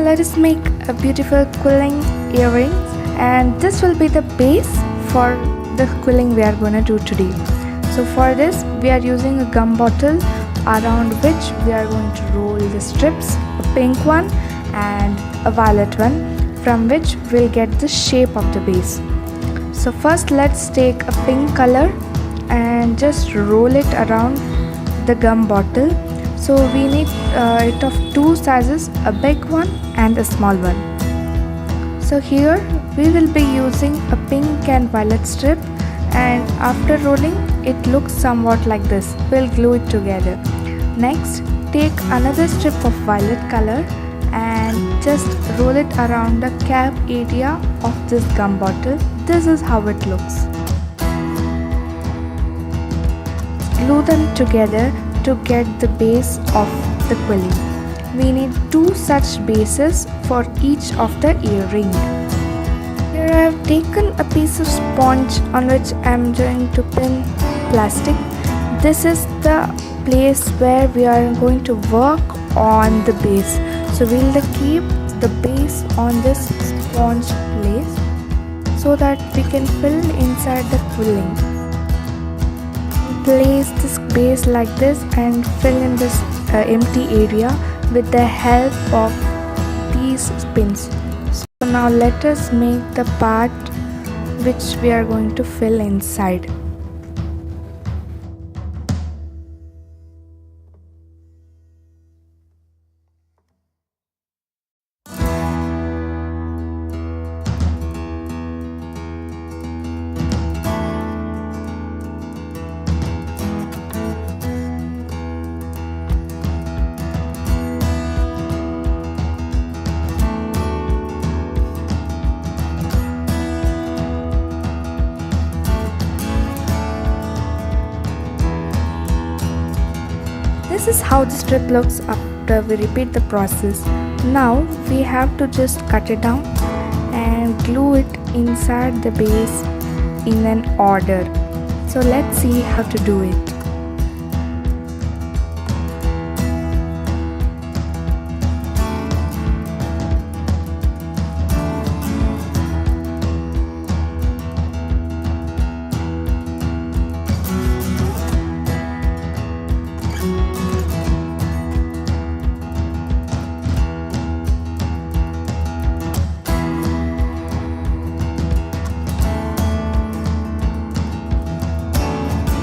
let us make a beautiful quilling earrings, and this will be the base for the quilling we are going to do today. So for this we are using a gum bottle around which we are going to roll the strips, a pink one and a violet one, from which we'll get the shape of the base. So first let's take a pink color and just roll it around the gum bottle. So we need it of two sizes, a big one and a small one. So here we will be using a pink and violet strip, and after rolling it looks somewhat like this. We'll glue it together. Next, take another strip of violet color and just roll it around the cap area of this gum bottle. This is how it looks. Glue them together to get the base of the quilling. We need two such bases for each of the earring. Here I have taken a piece of sponge on which I am going to pin plastic. This is the place where we are going to work on the base. So we will keep the base on this sponge place so that we can fill inside the quilling. Place this base like this and fill in this empty area with the help of these pins. So now let us make the part which we are going to fill inside. This is how the strip looks after we repeat the process. Now we have to just cut it down and glue it inside the base in an order. So let's see how to do it.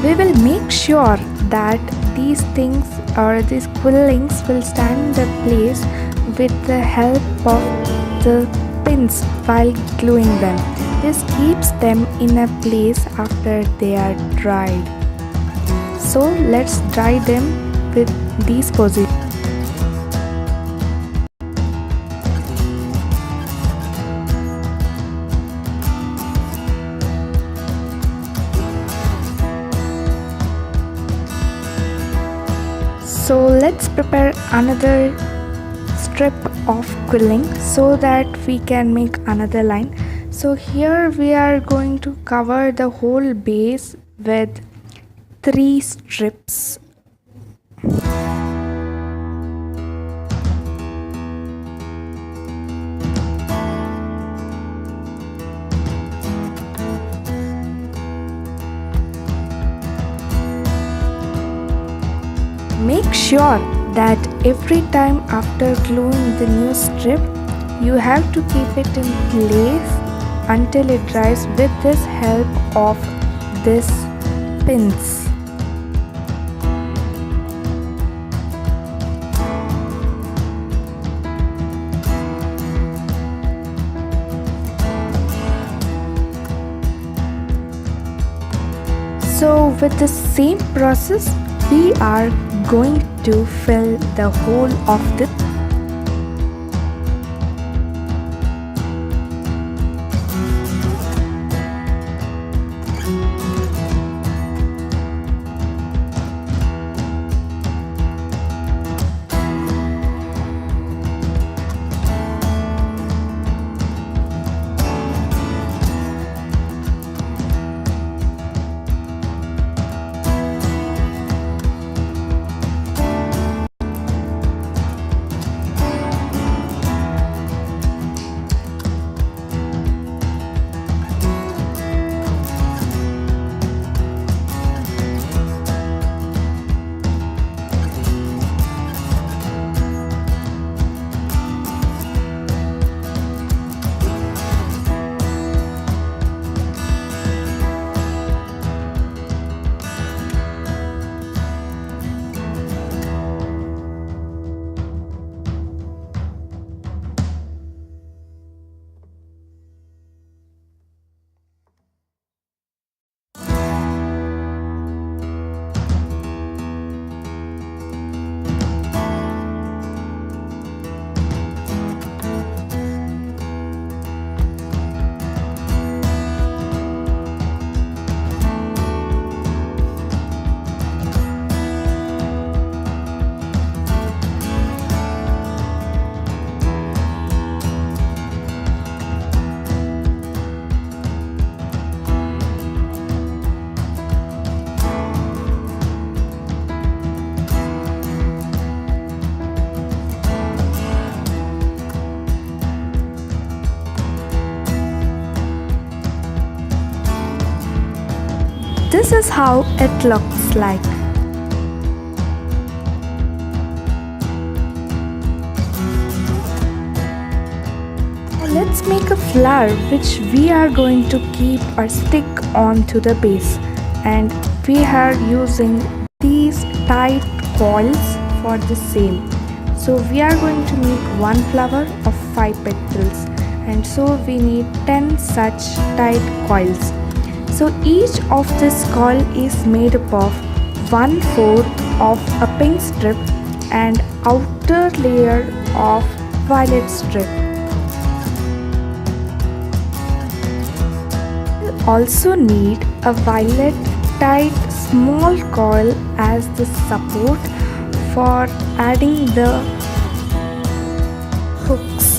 We will make sure that these things or these quillings will stand in their place with the help of the pins while gluing them. This keeps them in a place after they are dried. So let's dry them with these positions. So let's prepare another strip of quilling so that we can make another line. So here we are going to cover the whole base with 3 strips. Make sure that every time after gluing the new strip, you have to keep it in place until it dries with this help of these pins. So with the same process, we are going to fill the whole of this. this is how it looks like. Let's make a flower which we are going to keep or stick onto the base, and we are using these tight coils for the same. So we are going to make one flower of 5 petals, and so we need 10 such tight coils. So each of this coil is made up of 1/4 of a pink strip and outer layer of violet strip. Also need a violet tight small coil as the support for adding the hooks.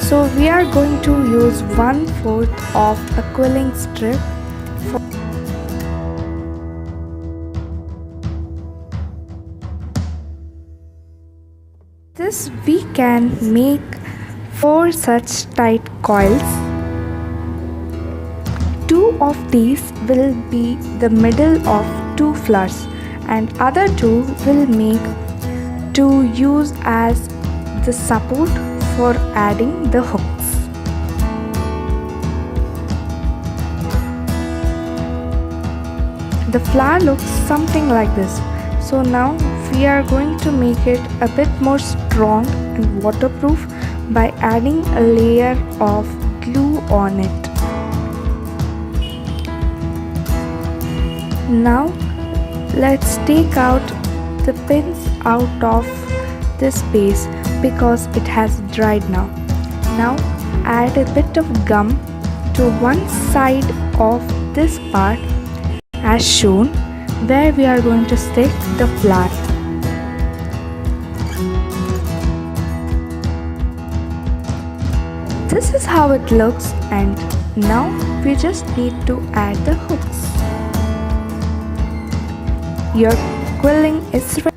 So we are going to use 1/4 of a quilling strip for this. We can make 4 such tight coils. 2 of these will be the middle of 2 flowers, and other 2 will make to use as the support for adding the hooks. The flower looks something like this. So now we are going to make it a bit more strong and waterproof by adding a layer of glue on it. Now let's take out the pins out of this base because it has dried now. Now add a bit of gum to one side of this part as shown, where we are going to stick the flower. This is how it looks, and now we just need to add the hooks. Your quilling is ready.